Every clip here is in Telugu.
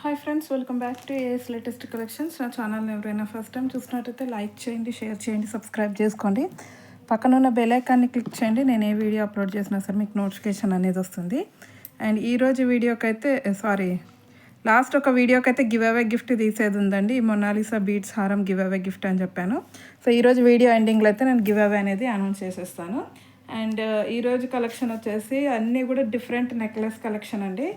Hi friends, welcome back to AS latest collections. నా ఛానల్ని ఎవరైనా ఫస్ట్ టైం చూసినట్టయితే లైక్ చేయండి, షేర్ చేయండి, సబ్స్క్రైబ్ చేసుకోండి. పక్కన ఉన్న బెల్ ఐకాన్ని క్లిక్ చేయండి. నేను ఏ వీడియో అప్లోడ్ చేసినా సరే మీకు నోటిఫికేషన్ అనేది వస్తుంది. అండ్ ఈరోజు వీడియోకి అయితే లాస్ట్ ఒక వీడియోకి అయితే గివ్ అవే గిఫ్ట్ తీసేది ఉందండి. ఈ మొనాలిసా బీడ్స్ హారం గివ్ అవే గిఫ్ట్ అని చెప్పాను. సో ఈరోజు వీడియో ఎండింగ్లో అయితే నేను గివ్ అవే అనేది అనౌన్స్ చేసేస్తాను. అండ్ ఈరోజు కలెక్షన్ వచ్చేసి అన్నీ కూడా డిఫరెంట్ నెక్లెస్ కలెక్షన్ అండి.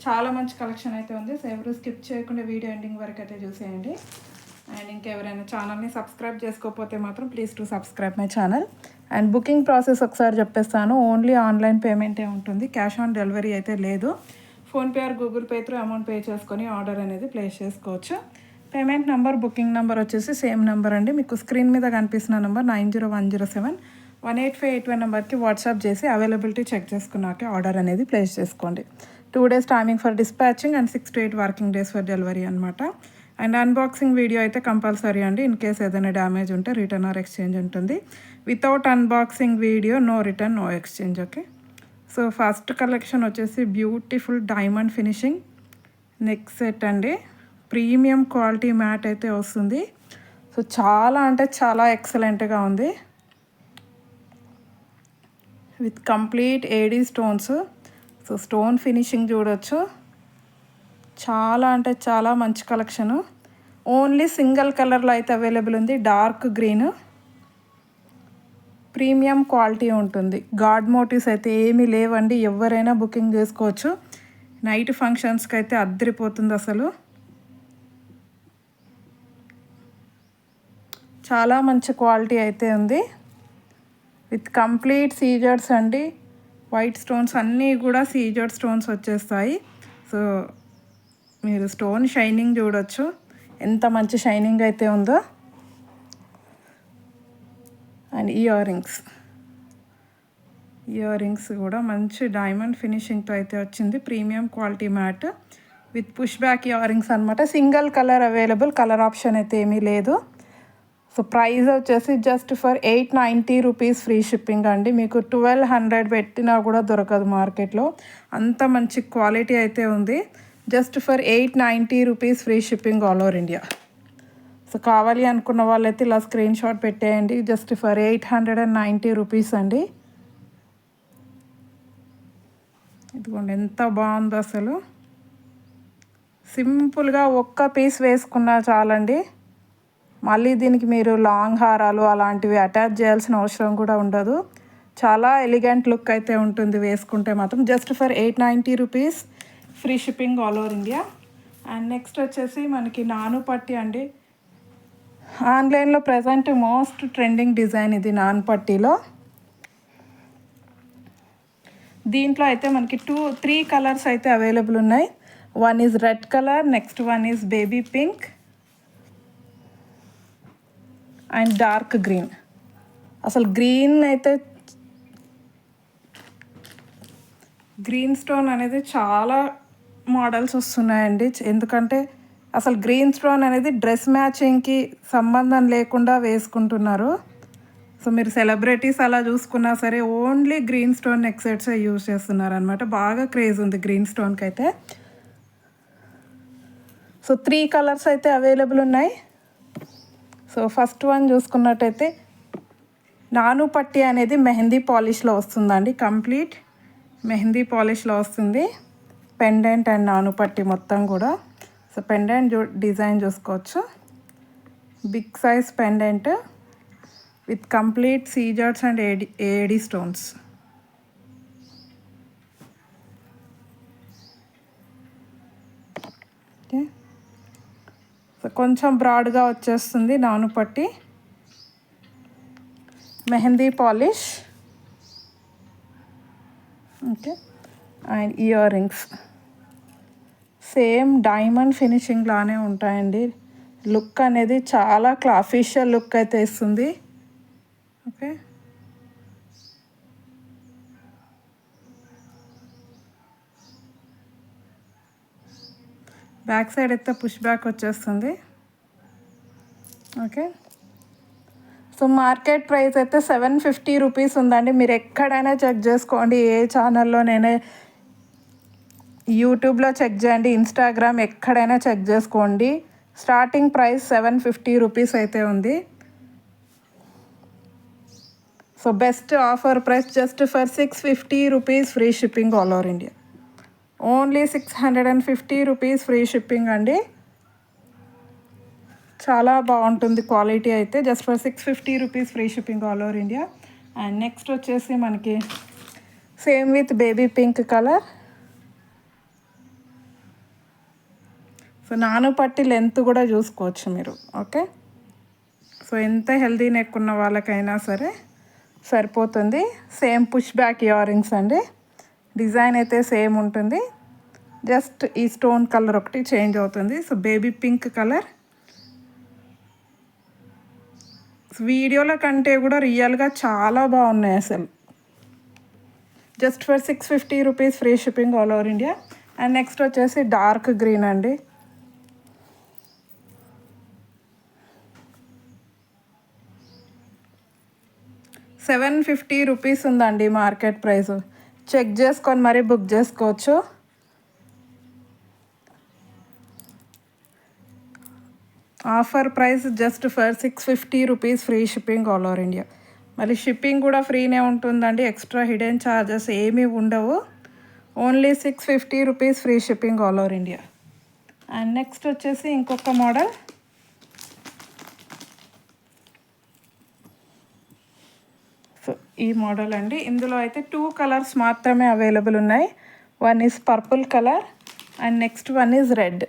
చాలా మంచి కలెక్షన్ అయితే ఉంది. సో ఎవరు స్కిప్ చేయకుండా వీడియో ఎండింగ్ వరకు అయితే చూసేయండి. అండ్ ఇంకెవరైనా ఛానల్ని సబ్స్క్రైబ్ చేసుకోకపోతే మాత్రం please to subscribe my channel. And booking process ఒకసారి చెప్పేస్తాను. ఓన్లీ ఆన్లైన్ పేమెంటే ఉంటుంది, క్యాష్ ఆన్ డెలివరీ అయితే లేదు. PhonePe are Google pay through amount pay చేసుకొని ఆర్డర్ అనేది ప్లేస్ చేసుకోవచ్చు. పేమెంట్ నెంబర్, బుకింగ్ నెంబర్ వచ్చేసి సేమ్ నెంబర్ అండి. మీకు స్క్రీన్ మీద కనిపిస్తున్న నెంబర్ 9010718581 నెంబర్కి వాట్సాప్ చేసి అవైలబిలిటీ చెక్ చేసుకున్నాక ఆర్డర్ అనేది ప్లేస్ చేసుకోండి. 2 days timing for dispatching and 6 to 8 working days for delivery అనమాట. అండ్ అన్బాక్సింగ్ వీడియో అయితే కంపల్సరీ అండి. ఇన్ కేస్ ఏదైనా డ్యామేజ్ ఉంటే రిటర్న్ ఆర్ ఎక్స్చేంజ్ ఉంటుంది. Without unboxing video no return, no exchange. Okay, so first collection వచ్చేసి beautiful diamond finishing neck set అండి. ప్రీమియం క్వాలిటీ మ్యాట్ అయితే వస్తుంది. సో చాలా అంటే చాలా ఎక్సలెంట్గా ఉంది. With complete AD stones. So stone finishing చూడొచ్చు. చాలా అంటే చాలా మంచి కలెక్షను. ఓన్లీ సింగిల్ కలర్లో అయితే అవైలబుల్ ఉంది, డార్క్ గ్రీన్. ప్రీమియం క్వాలిటీ ఉంటుంది. గాడ్ మోటివ్స్ అయితే ఏమీ లేవండి, ఎవరైనా బుకింగ్ చేసుకోవచ్చు. నైట్ ఫంక్షన్స్కి అయితే అద్దరిపోతుంది అసలు. చాలా మంచి క్వాలిటీ అయితే ఉంది. విత్ కంప్లీట్ సీజర్స్ అండి. వైట్ స్టోన్స్ అన్నీ కూడా సీజర్డ్ స్టోన్స్ వచ్చేస్తాయి. సో మీరు స్టోన్ షైనింగ్ చూడొచ్చు, ఎంత మంచి షైనింగ్ అయితే ఉందో. అండ్ ఇయర్ రింగ్స్ కూడా మంచి డైమండ్ ఫినిషింగ్తో అయితే వచ్చింది. Premium quality matte with push back ear rings అనమాట. Single colour available, colour option అయితే ఏమీ లేదు. సో ప్రైస్ వచ్చేసి just for 890 rupees free shipping అండి. మీకు 1200 పెట్టినా కూడా దొరకదు మార్కెట్లో, అంత మంచి క్వాలిటీ అయితే ఉంది. Just for 890 rupees free shipping all over India. So కావాలి అనుకున్న వాళ్ళైతే ఇలా స్క్రీన్ షాట్ పెట్టేయండి. జస్ట్ ఫర్ 890 రూపీస్ అండి. ఇదిగోండి ఎంత బాగుందో అసలు. సింపుల్గా ఒక్క పీస్ వేసుకున్నా చాలండి. మళ్ళీ దీనికి మీరు లాంగ్ హారాలు అలాంటివి అటాచ్ చేయాల్సిన అవసరం కూడా ఉండదు. చాలా ఎలిగెంట్ లుక్ అయితే ఉంటుంది వేసుకుంటే మాత్రం. Just for 890 rupees free shipping all over India. And next వచ్చేసి మనకి నాను పట్టి అండి. ఆన్లైన్లో ప్రజెంట్ మోస్ట్ ట్రెండింగ్ డిజైన్ ఇది నాన్ పట్టీలో. దీంట్లో అయితే మనకి 3 కలర్స్ అయితే అవైలబుల్ ఉన్నాయి. One is red colour, next one is baby pink and dark green. అసలు గ్రీన్ అయితే గ్రీన్ స్టోన్ అనేది చాలా మోడల్స్ వస్తున్నాయండి. ఎందుకంటే అసలు గ్రీన్ స్టోన్ అనేది డ్రెస్ మ్యాచింగ్కి సంబంధం లేకుండా వేసుకుంటున్నారు. సో మీరు సెలబ్రిటీస్ అలా చూసుకున్నా సరే ఓన్లీ గ్రీన్ స్టోన్ నెక్ సెట్సే యూజ్ చేస్తున్నారు అనమాట. బాగా క్రేజ్ ఉంది గ్రీన్ స్టోన్కి అయితే. సో 3 కలర్స్ అయితే అవైలబుల్ ఉన్నాయి. సో ఫస్ట్ వన్ చూసుకున్నట్టయితే నాను పట్టి అనేది మెహందీ పాలిష్లో వస్తుందండి. కంప్లీట్ మెహందీ పాలిష్లో వస్తుంది. పెండెంట్ అండ్ నాను పట్టి మొత్తం కూడా. సో పెండెంట్ డిజైన్ చూసుకోవచ్చు. Big size pendant with complete seizers and AD stones. Okay, కొంచెం బ్రాడ్గా వచ్చేస్తుంది నాను పట్టి. Mehndi polish. Okay, and earrings same diamond finishing లానే ఉంటాయండి. లుక్ అనేది చాలా అఫీషియల్ లుక్ అయితే ఇస్తుంది. ఓకే, బ్యాక్ సైడ్ అయితే పుష్ బ్యాక్ వచ్చేస్తుంది. ఓకే, సో మార్కెట్ ప్రైస్ అయితే 750 రూపీస్ ఉందండి. మీరు ఎక్కడైనా చెక్ చేసుకోండి, ఏ ఛానల్లోనైనా యూట్యూబ్లో చెక్ చేయండి, ఇన్స్టాగ్రామ్ ఎక్కడైనా చెక్ చేసుకోండి. స్టార్టింగ్ ప్రైస్ 750 రూపీస్ అయితే ఉంది. So best offer price just for 650 rupees free shipping all over India. Only 650 rupees free shipping అండి. చాలా బాగుంటుంది క్వాలిటీ అయితే. Just for 650 rupees free shipping all over India. And next వచ్చేసి మనకి same with baby pink colour. So నాను పట్టి లెంత్ కూడా చూసుకోవచ్చు మీరు. ఓకే, సో ఎంత హెల్దీ నెక్ ఉన్న వాళ్ళకైనా సరే సరిపోతుంది. Same push back ear rings అండి. డిజైన్ అయితే సేమ్ ఉంటుంది, జస్ట్ ఈ స్టోన్ కలర్ ఒకటి చేంజ్ అవుతుంది. So baby pink colour. వీడియోల కంటే కూడా రియల్గా చాలా బాగున్నాయి అసలు. Just for 650 rupees free shipping all over India. And next వచ్చేసి డార్క్ గ్రీన్ అండి. $750 రూపీస్ ఉందండి మార్కెట్ ప్రైస్. చెక్ చేసుకొని మరీ బుక్ చేసుకోవచ్చు. Offer price just for 650 rupees free shipping all over India. మళ్ళీ షిప్పింగ్ కూడా ఫ్రీనే ఉంటుందండి, ఎక్స్ట్రా హిడెన్ ఛార్జెస్ ఏమీ ఉండవు. Only 650 rupees free shipping all over India. And next వచ్చేసి ఇంకొక మోడల్. సో ఈ మోడల్ అండి. ఇందులో అయితే 2 కలర్స్ మాత్రమే అవైలబుల్ ఉన్నాయి. One is purple colour and next one is red.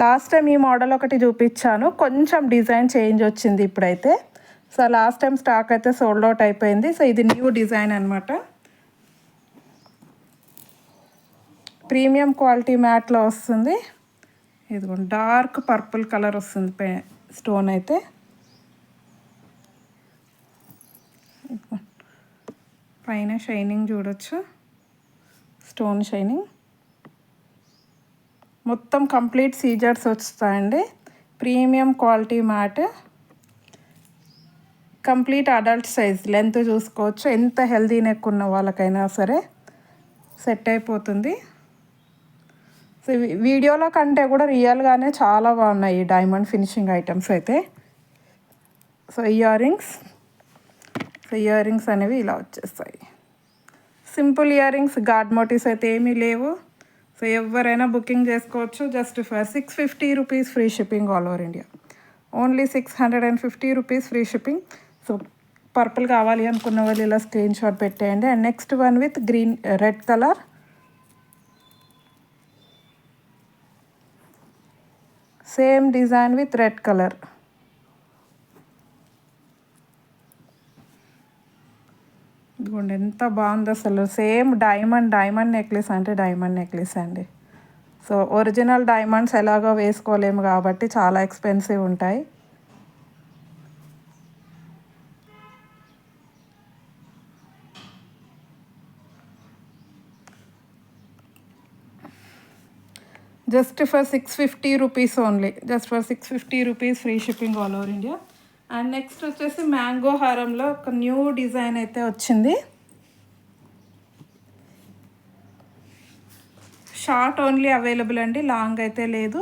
Last time ఈ మోడల్ ఒకటి చూపించాను, కొంచెం డిజైన్ చేంజ్ వచ్చింది ఇప్పుడైతే. సో లాస్ట్ టైం స్టాక్ అయితే సోల్డ్ అవుట్ అయిపోయింది. సో ఇది న్యూ డిజైన్ అనమాట. ప్రీమియం క్వాలిటీ మ్యాట్లో వస్తుంది. ఇదిగోండి డార్క్ పర్పుల్ కలర్ వస్తుంది స్టోన్ అయితే. పైన షైనింగ్ చూడొచ్చు, స్టోన్ షైనింగ్. మొత్తం కంప్లీట్ సీజర్స్ వస్తాయండి. Premium quality mat, complete adult size. Length చూసుకోవచ్చు, ఎంత హెల్దీ నెక్ ఉన్న వాళ్ళకైనా సరే సెట్ అయిపోతుంది. సో వీడియోలో కంటే కూడా రియల్గానే చాలా బాగున్నాయి డైమండ్ ఫినిషింగ్ ఐటమ్స్ అయితే. సో ఇయర్ రింగ్స్ అనేవి ఇలా వచ్చేస్తాయి. Simple ear rings, god motives అయితే ఏమీ లేవు. సో ఎవరైనా బుకింగ్ చేసుకోవచ్చు. Just for 650 rupees free shipping all over India. Only 650 rupees free shipping. So purple కావాలి అనుకున్న వాళ్ళు ఇలా స్క్రీన్ షాట్ పెట్టేయండి. And next one with red colour. Same design with red colour. ఇదిగోండి ఎంత బాగుంది అసలు. సేమ్ డైమండ్ నెక్లెస్ అంటే డైమండ్ నెక్లెస్ అండి. సో ఒరిజినల్ డైమండ్స్ ఎలాగో వేసుకోలేము కాబట్టి చాలా ఎక్స్పెన్సివ్ ఉంటాయి. Just for 650 rupees only. Just for 650 rupees free shipping all over India. And next వచ్చేసి మ్యాంగో హారంలో ఒక న్యూ డిజైన్ అయితే వచ్చింది. షార్ట్ ఓన్లీ అవైలబుల్ అండి, లాంగ్ అయితే లేదు.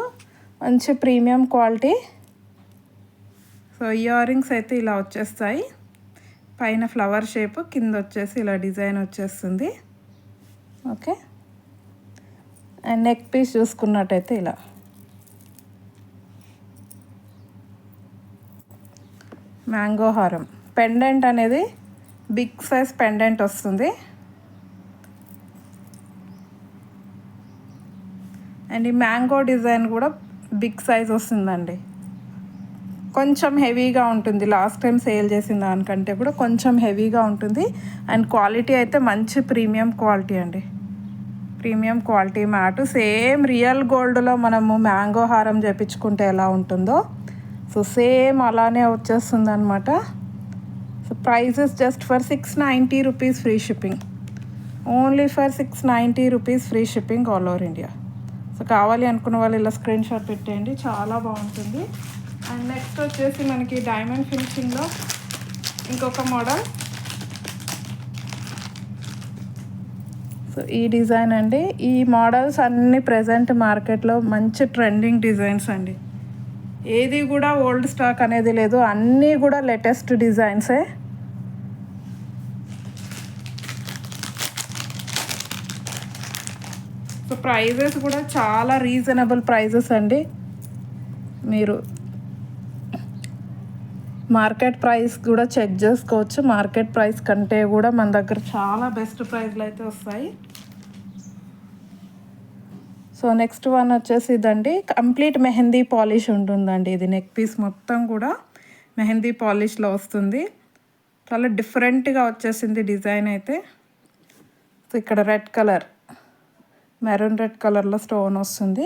మంచి premium quality. So ear rings అయితే ఇలా వచ్చేస్తాయి. పైన ఫ్లవర్ షేప్, కింద వచ్చేసి ఇలా డిజైన్ వచ్చేస్తుంది. ఓకే, అండ్ నెక్ పీస్ చూసుకున్నట్టయితే ఇలా. మ్యాంగో హారం పెండెంట్ అనేది బిగ్ సైజ్ పెండెంట్ వస్తుంది. అండ్ ఈ మ్యాంగో డిజైన్ కూడా బిగ్ సైజ్ వస్తుందండి. కొంచెం హెవీగా ఉంటుంది, లాస్ట్ టైం సేల్ చేసిన దానికంటే కూడా కొంచెం హెవీగా ఉంటుంది. అండ్ క్వాలిటీ అయితే మంచి ప్రీమియం క్వాలిటీ అండి. Premium quality mat. Same real గోల్డ్లో మనము మ్యాంగో హారం చేయించుకుంటే ఎలా ఉంటుందో సో సేమ్ అలానే వచ్చేస్తుంది అనమాట. So prices just for 690 rupees free shipping. Only for 690 rupees free shipping all over India. So కావాలి అనుకున్న వాళ్ళు ఇలా స్క్రీన్ షాట్ పెట్టేయండి, చాలా బాగుంటుంది. అండ్ నెక్స్ట్ వచ్చేసి మనకి డైమండ్ ఫినిషింగ్లో ఇంకొక మోడల్. సో ఈ డిజైన్ అండి. ఈ మోడల్స్ అన్నీ ప్రజెంట్ మార్కెట్లో మంచి ట్రెండింగ్ డిజైన్స్ అండి. ఏది కూడా ఓల్డ్ స్టాక్ అనేది లేదు, అన్నీ కూడా లేటెస్ట్ డిజైన్సే. సో ప్రైజెస్ కూడా చాలా రీజనబుల్ ప్రైజెస్ అండి. మీరు మార్కెట్ ప్రైస్ కూడా చెక్ చేసుకోవచ్చు. మార్కెట్ ప్రైస్ కంటే కూడా మన దగ్గర చాలా బెస్ట్ ప్రైస్లు అయితే వస్తాయి. సో నెక్స్ట్ వన్ వచ్చేసి ఇదండి, కంప్లీట్ మెహందీ పాలిష్ ఉంటుందండి. ఇది నెక్ పీస్ మొత్తం కూడా మెహందీ పాలిష్లో వస్తుంది. చాలా డిఫరెంట్గా వచ్చేసింది డిజైన్ అయితే. సో ఇక్కడ రెడ్ కలర్, మెరూన్ రెడ్ కలర్లో స్టోన్ వస్తుంది.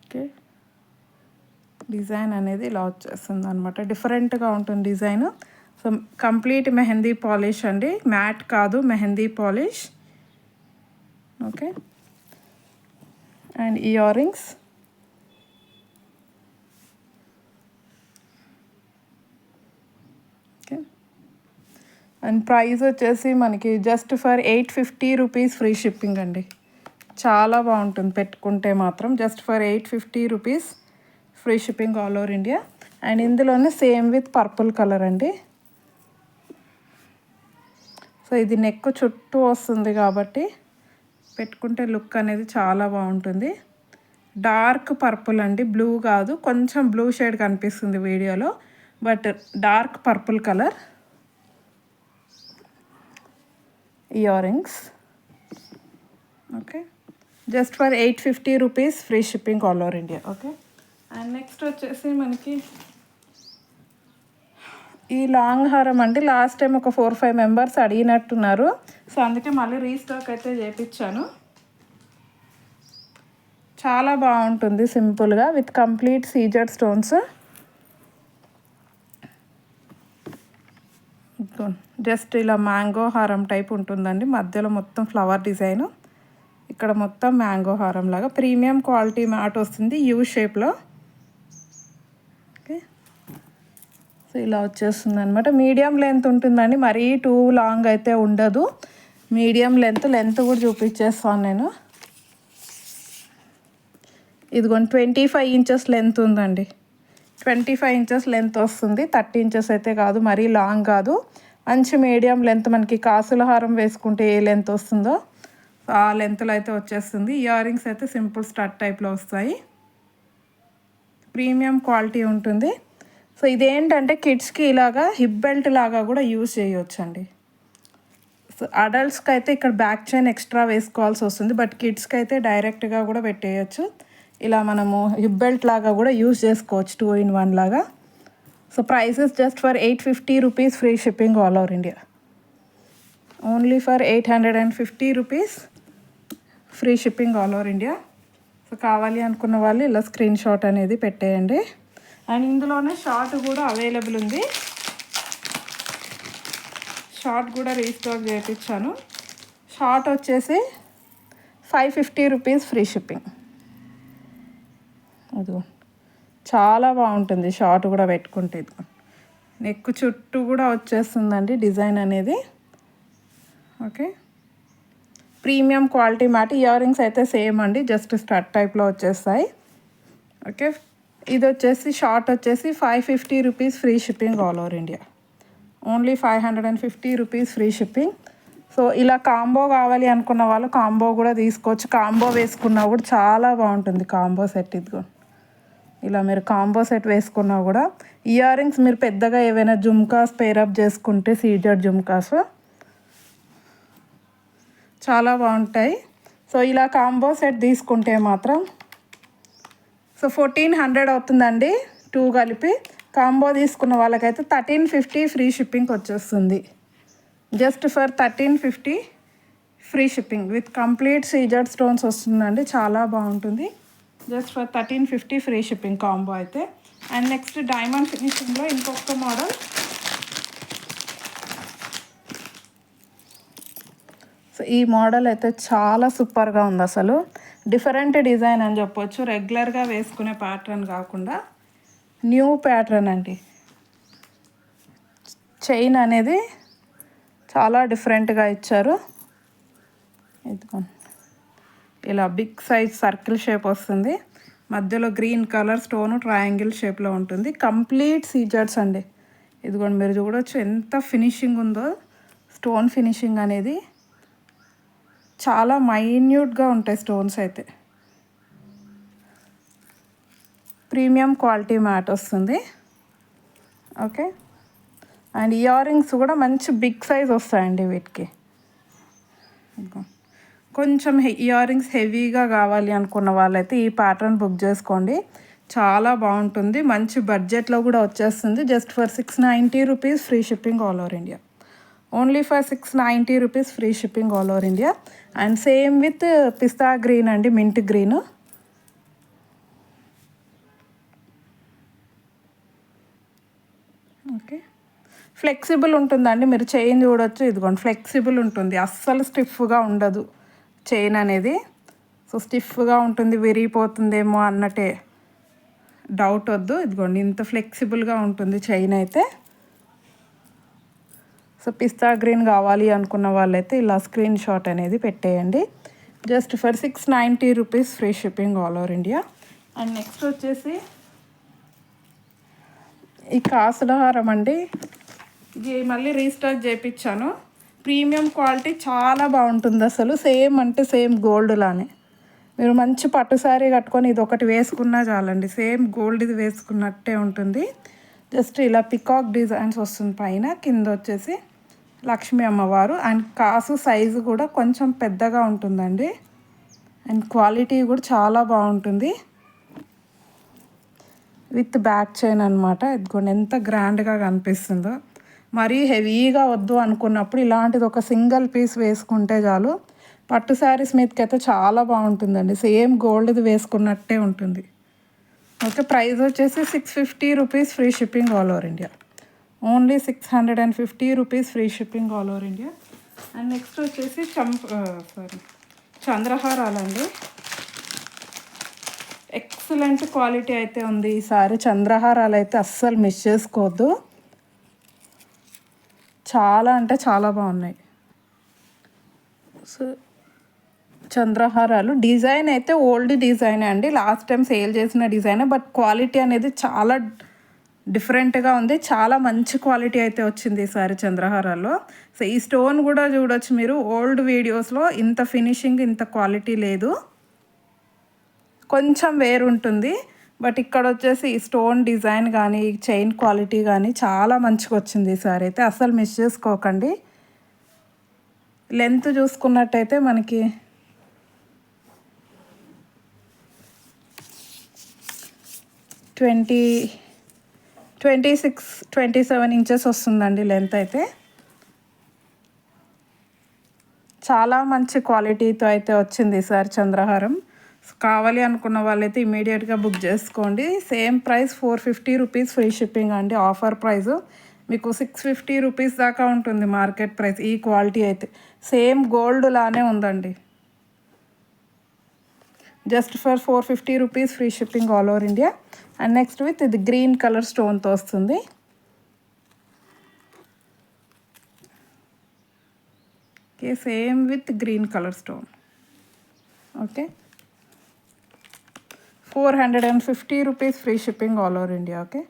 ఓకే, డిజైన్ అనేది ఇలా వచ్చేస్తుంది అనమాట. డిఫరెంట్గా ఉంటుంది design. So complete mehndi polish అండి, మ్యాట్ కాదు, mehndi polish. Okay, and ear rings. Okay, and price వచ్చేసి మనకి just for 850 rupees free shipping అండి. చాలా బాగుంటుంది పెట్టుకుంటే మాత్రం. Just for 850 rupees free shipping all over India. And ఇందులోనే సేమ్ విత్ పర్పుల్ కలర్ అండి. సో ఇది నెక్ చుట్టూ వస్తుంది కాబట్టి పెట్టుకుంటే లుక్ అనేది చాలా బాగుంటుంది. డార్క్ పర్పుల్ అండి, బ్లూ కాదు, కొంచెం బ్లూ షేడ్ కనిపిస్తుంది వీడియోలో, but dark purple colour. Ear rings. Okay, just for 850 rupees free shipping all over India. Okay, and next వచ్చేసి మనకి ఈ లాంగ్ హారం అండి. లాస్ట్ టైం ఒక 4-5 మెంబర్స్ అడిగినట్టున్నారు, సో అందుకే మళ్ళీ రీస్టాక్ అయితే చేయించాను. చాలా బాగుంటుంది సింపుల్గా with complete CZ stones. Just ఇలా మ్యాంగో హారం టైప్ ఉంటుందండి, మధ్యలో మొత్తం ఫ్లవర్ డిజైను, ఇక్కడ మొత్తం మ్యాంగో హారం లాగా ప్రీమియం క్వాలిటీ మ్యాట్ వస్తుంది యూ షేప్లో. ఓకే, సో ఇలా వచ్చేస్తుంది అనమాట. మీడియం లెంత్ ఉంటుందండి, మరీ టూ లాంగ్ అయితే ఉండదు. మీడియం లెంత్ కూడా చూపించేస్తాను నేను. ఇదిగోండి 25 ఇంచెస్ లెంత్ ఉందండి. 25 ఇంచెస్ లెంత్ వస్తుంది, 30 ఇంచెస్ అయితే కాదు, మరీ లాంగ్ కాదు. మంచి మీడియం లెంత్, మనకి కాసుల హారం వేసుకుంటే ఏ లెంత్ వస్తుందో ఆ లెంత్లో అయితే వచ్చేస్తుంది. ఇయర్ రింగ్స్ అయితే సింపుల్ స్టడ్ టైప్లో వస్తాయి, ప్రీమియం క్వాలిటీ ఉంటుంది. సో ఇదేంటంటే కిడ్స్కి ఇలాగా హిప్ బెల్ట్ లాగా కూడా యూజ్ చేయొచ్చు అండి. సో అడల్ట్స్కి అయితే ఇక్కడ బ్యాక్ చైన్ ఎక్స్ట్రా వేసుకోవాల్సి వస్తుంది, బట్ కిడ్స్కి అయితే డైరెక్ట్గా కూడా పెట్టేయచ్చు. ఇలా మనము హిప్ బెల్ట్ లాగా కూడా యూజ్ చేసుకోవచ్చు, 2-in-1 లాగా. So prices just for 850 rupees free shipping all over India. Only for 850 rupees free shipping all over India. So కావాలి అనుకున్న వాళ్ళు ఇలా స్క్రీన్ షాట్ అనేది పెట్టేయండి. అండ్ ఇందులోనే షార్ట్ కూడా అవైలబుల్ ఉంది. షార్ట్ కూడా రీస్టాక్ చేయించాను. షార్ట్ వచ్చేసి 550 రూపీస్ ఫ్రీ షిప్పింగ్. అదిగో చాలా బాగుంటుంది షార్ట్ కూడా పెట్టుకుంటే. ఇదిగో నెక్ చుట్టూ కూడా వచ్చేస్తుందండి డిజైన్ అనేది. Okay, premium quality mat. Ear rings అయితే సేమ్ అండి, జస్ట్ స్టడ్ టైప్లో వచ్చేస్తాయి. ఓకే, ఇది వచ్చేసి షార్ట్ వచ్చేసి 550 rupees free shipping all over India. Only 550 rupees free shipping. So ఇలా కాంబో కావాలి అనుకున్న వాళ్ళు కాంబో కూడా తీసుకోవచ్చు. కాంబో వేసుకున్నా కూడా చాలా బాగుంటుంది కాంబో సెట్. ఇదిగో ఇలా మీరు కాంబో సెట్ వేసుకున్నా కూడా. ఇయర్ రింగ్స్ మీరు పెద్దగా ఏవైనా జుమ్కాస్ పేరప్ చేసుకుంటే సీజెడ్ జుమ్కాస్ చాలా బాగుంటాయి. సో ఇలా కాంబో సెట్ తీసుకుంటే మాత్రం సో 1400 అవుతుందండి 2 కలిపి. కాంబో తీసుకున్న వాళ్ళకైతే 1350 ఫ్రీ షిప్పింగ్ వచ్చేస్తుంది. Just for 1350 free shipping with complete CZ stones వస్తుందండి, చాలా బాగుంటుంది. Just for 1350 free shipping combo అయితే. అండ్ నెక్స్ట్ డైమండ్ ఫినిషింగ్లో ఇంకొక మోడల్. సో ఈ మోడల్ అయితే చాలా సూపర్గా ఉంది అసలు. డిఫరెంట్ డిజైన్ అని చెప్పొచ్చు, రెగ్యులర్గా వేసుకునే ప్యాటర్న్ కాకుండా న్యూ ప్యాటర్న్ అండి. చైన్ అనేది చాలా డిఫరెంట్గా ఇచ్చారు. ఇదిగోండి, ఇలా బిగ్ సైజ్ సర్కిల్ షేప్ వస్తుంది. మధ్యలో గ్రీన్ కలర్ స్టోన్ ట్రయాంగిల్ షేప్లో ఉంటుంది. కంప్లీట్ సీజర్స్ అండి. ఇదిగోండి, మీరు చూడవచ్చు ఎంత ఫినిషింగ్ ఉందో. స్టోన్ ఫినిషింగ్ అనేది చాలా మైన్యూట్గా ఉంటాయి స్టోన్స్ అయితే. ప్రీమియం క్వాలిటీ మ్యాట్ వస్తుంది. ఓకే, అండ్ ఇయర్ రింగ్స్ కూడా మంచి బిగ్ సైజ్ వస్తాయండి వీటికి. కొంచెం ఇయర్ రింగ్స్ హెవీగా కావాలి అనుకున్న వాళ్ళైతే ఈ ప్యాటర్న్ బుక్ చేసుకోండి. చాలా బాగుంటుంది. మంచి బడ్జెట్లో కూడా వచ్చేస్తుంది. Just for 690 rupees free shipping all over India. Only for 690 rupees free shipping all over India. And same with pista green అండి, మింట్ గ్రీన్. ఓకే, ఫ్లెక్సిబుల్ ఉంటుందండి. మీరు చైన్ చూడొచ్చు. ఇదిగోండి, ఫ్లెక్సిబుల్ ఉంటుంది, అస్సలు స్టిఫ్గా ఉండదు చైన్ అనేది. సో స్టిఫ్గా ఉంటుంది, విరిగిపోతుందేమో అన్నట్టే డౌట్ వద్దు. ఇదిగోండి, ఇంత ఫ్లెక్సిబుల్గా ఉంటుంది చైన్ అయితే. సో పిస్తా గ్రీన్ కావాలి అనుకున్న వాళ్ళైతే ఇలా స్క్రీన్ షాట్ అనేది పెట్టేయండి. Just for 690 rupees free shipping all over India. And next వచ్చేసి ఈ కాసుల హారం అండి. ఇది మళ్ళీ రీస్టాక్ చేయించాను. ప్రీమియం క్వాలిటీ చాలా బాగుంటుంది అసలు. సేమ్ అంటే సేమ్ గోల్డ్ లానే. మీరు మంచి పట్టు శారీ కట్టుకొని ఇది ఒకటి వేసుకున్నా చాలండి, సేమ్ గోల్డ్ ఇది వేసుకున్నట్టే ఉంటుంది. జస్ట్ ఇలా పికాక్ డిజైన్స్ వస్తుంది పైన, కింద వచ్చేసి లక్ష్మీ అమ్మవారు. అండ్ కాసు సైజు కూడా కొంచెం పెద్దగా ఉంటుందండి. అండ్ క్వాలిటీ కూడా చాలా బాగుంటుంది. విత్ బ్యాక్ చైన్ అనమాట. ఇదిగోండి ఎంత గ్రాండ్గా కనిపిస్తుందో. మరీ హెవీగా వద్దు అనుకున్నప్పుడు ఇలాంటిది ఒక సింగిల్ పీస్ వేసుకుంటే చాలు. పట్టు శారీస్ మీదకి అయితే చాలా బాగుంటుందండి. సేమ్ గోల్డ్ది వేసుకున్నట్టే ఉంటుంది. ఓకే, ప్రైస్ వచ్చేసి 650 rupees free shipping all over India. Only 650 rupees free shipping all over India. And next వచ్చేసి చంద్రహారాలండి. ఎక్సలెంట్ క్వాలిటీ అయితే ఉంది ఈసారి. చంద్రహారాలు అయితే అస్సలు మిస్ చేసుకోవద్దు. చాలా అంటే చాలా బాగున్నాయి. సో చంద్రహారాలు డిజైన్ అయితే ఓల్డ్ డిజైనే అండి, లాస్ట్ టైం సేల్ చేసిన డిజైనే. బట్ క్వాలిటీ అనేది చాలా డిఫరెంట్గా ఉంది. చాలా మంచి క్వాలిటీ అయితే వచ్చింది ఈసారి చంద్రహారాల్లో. సో ఈ స్టోన్ కూడా చూడొచ్చు మీరు. ఓల్డ్ వీడియోస్లో ఇంత ఫినిషింగ్, ఇంత క్వాలిటీ లేదు, కొంచెం వేరు ఉంటుంది. బట్ ఇక్కడ వచ్చేసి ఈ స్టోన్ డిజైన్ కానీ చైన్ క్వాలిటీ కానీ చాలా మంచిగా వచ్చింది ఈసారి అయితే. అస్సలు మిస్ చేసుకోకండి. లెంత్ చూసుకున్నట్టయితే మనకి 26-27 ఇంచెస్ వస్తుందండి లెంత్ అయితే. చాలా మంచి క్వాలిటీతో అయితే వచ్చింది ఈసారి చంద్రహారం. కావాలి అనుకున్న వాళ్ళైతే ఇమీడియట్గా బుక్ చేసుకోండి. Same price 450 rupees free shipping అండి. ఆఫర్ ప్రైస్ మీకు 650 రూపీస్ దాకా ఉంటుంది మార్కెట్ ప్రైస్. ఈ క్వాలిటీ అయితే సేమ్ గోల్డ్ లానే ఉందండి. Just for 450 rupees free shipping all over India. And next with ఇది గ్రీన్ కలర్ స్టోన్తో వస్తుంది. Okay, same with green colour stone. Okay, 450 rupees free shipping all over India. Okay,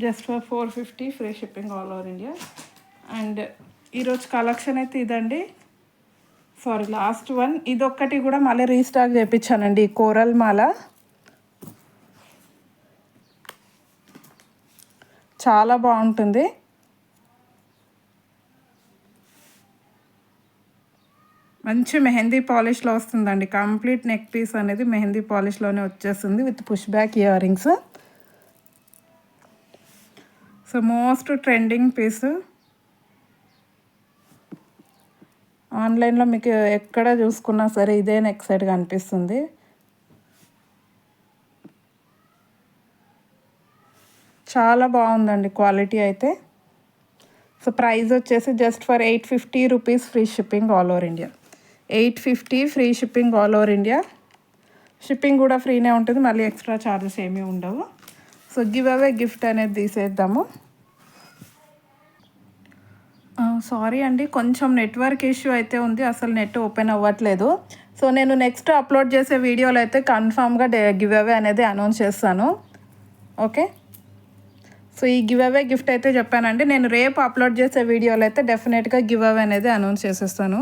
just for 450 free shipping all over India. And ఈరోజు కలెక్షన్ అయితే ఇదండి. సారీ, లాస్ట్ వన్ ఇదొక్కటి కూడా మళ్ళీ రీస్టాక్ చేయించానండి. ఈ కోరల్ మాల చాలా బాగుంటుంది. మంచి మెహందీ పాలిష్లో వస్తుందండి. కంప్లీట్ నెక్ పీస్ అనేది మెహందీ పాలిష్లోనే వచ్చేస్తుంది with push back year rings. So most trending piece. ఆన్లైన్లో మీకు ఎక్కడ చూసుకున్నా సరే ఇదే నెక్ సైడ్గా అనిపిస్తుంది. చాలా బాగుందండి క్వాలిటీ అయితే. సో ప్రైస్ వచ్చేసి just for 850 rupees free shipping all over India. 850 free shipping all over India. Shipping కూడా ఫ్రీనే ఉంటుంది, మళ్ళీ ఎక్స్ట్రా ఛార్జెస్ ఏమీ ఉండవు. సో గివ్ అవే గిఫ్ట్ అనేది తీసేద్దాము. సారీ అండి, కొంచెం నెట్వర్క్ ఇష్యూ అయితే ఉంది, అసలు నెట్ ఓపెన్ అవ్వట్లేదు. సో నేను నెక్స్ట్ అప్లోడ్ చేసే వీడియోలో అయితే కన్ఫామ్గా గివ్ అవే అనేది అనౌన్స్ చేస్తాను. ఓకే, సో ఈ గివ్ అవే గిఫ్ట్ అయితే చెప్పానండి. నేను రేపు అప్లోడ్ చేసే వీడియోలో అయితే డెఫినెట్గా గివ్ అవే అనేది అనౌన్స్ చేసేస్తాను.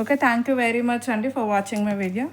Okay, thank you very much అండి ఫర్ వాచింగ్ మై వీడియో.